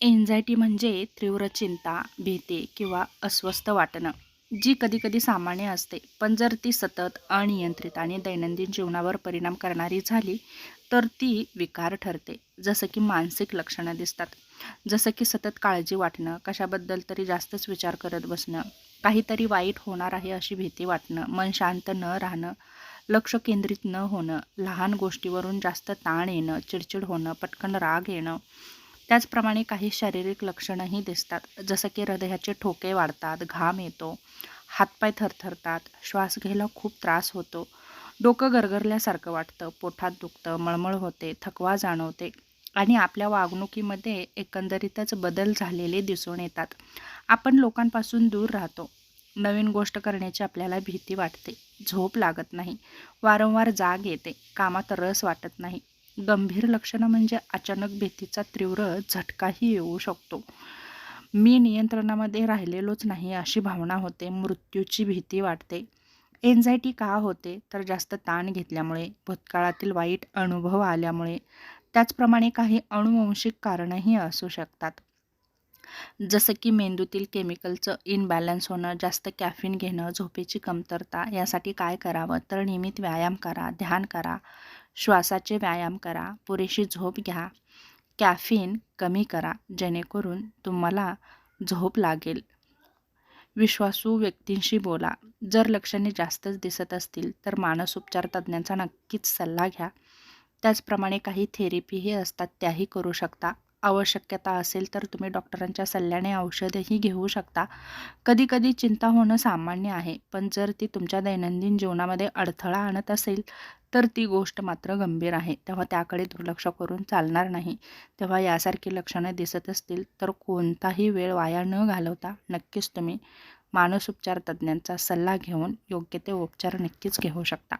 Anxiety म्हणजे तीव्र चिंता, भीती किंवा अस्वस्थ वाटणं, जी कधीकधी सामान्य असते. पण जर ती सतत, अनियंत्रित आणि दैनंदिन जीवनावर परिणाम करणारी झाली, तर ती विकार ठरते. जसं की मानसिक लक्षणं दिसतात. जसं की सतत काळजी वाटणं, कशाबद्दल तरी जास्तच विचार करत बसणं, काहीतरी वाईट होणार आहे अशी भीती वाटणं, मन शांत न राहणं, लक्ष केंद्रित न होणं, लहान गोष्टीवरून जास्त ताण येणं, चिडचिड होणं, पटकन राग येणं. त्याचप्रमाणे काही शारीरिक लक्षणंही दिसतात, जसं की हृदयाचे ठोके वाढतात, घाम येतो, हातपाय थरथरतात, श्वास घ्यायला खूप त्रास होतो, डोकं गरगरल्यासारखं वाटतं, पोटात दुखतं, मळमळ होते, थकवा जाणवते आणि आपल्या वागणुकीमध्ये एकंदरीतच बदल झालेले दिसून येतात. आपण लोकांपासून दूर राहतो. नवीन गोष्ट करण्याची आपल्याला भीती वाटते. झोप लागत नाही. वारंवार जाग येते. कामात रस वाटत नाही. गंभीर लक्षणं म्हणजे अचानक भीतीचा तीव्र झटकाही येऊ शकतो. मी नियंत्रणामध्ये राहिलेलोच नाही अशी भावना होते. मृत्यूची भीती वाटते. एन्झायटी का होते? तर जास्त ताण घेतल्यामुळे, भूतकाळातील वाईट अनुभव आल्यामुळे, त्याचप्रमाणे काही अनुवंशिक कारणंही असू शकतात. जसं की मेंदूतील केमिकलचं इनबॅलन्स होणं, जास्त कॅफीन घेणं, झोपेची कमतरता. यासाठी काय करावं? तर नियमित व्यायाम करा, ध्यान करा, श्वासाचे व्यायाम करा, पुरेशी झोप घ्या, कॅफीन कमी करा, जेणेकरून तुम्हाला झोप लागेल. विश्वासू व्यक्तींशी बोला. जर लक्षणे जास्तच दिसत असतील, तर मानसोपचार तज्ज्ञांचा नक्कीच सल्ला घ्या. त्याचप्रमाणे काही थेरपीही असतात, त्याही करू शकता. आवश्यकता असेल तर तुम्ही डॉक्टरांच्या सल्ल्याने औषधही घेऊ शकता. कधी-कधी चिंता होणं सामान्य आहे, पण जर ती तुमच्या दैनंदिन जीवनामध्ये अडथळा आणत असेल, तर ती गोष्ट मात्र गंभीर आहे. तेव्हा त्याकडे दुर्लक्ष करून चालणार नाही. तेव्हा यासारखी लक्षणं दिसत असतील, तर कोणताही वेळ वाया न घालवता नक्कीच तुम्ही मानसोपचार तज्ज्ञांचा सल्ला घेऊन योग्य ते उपचार नक्कीच घेऊ शकता.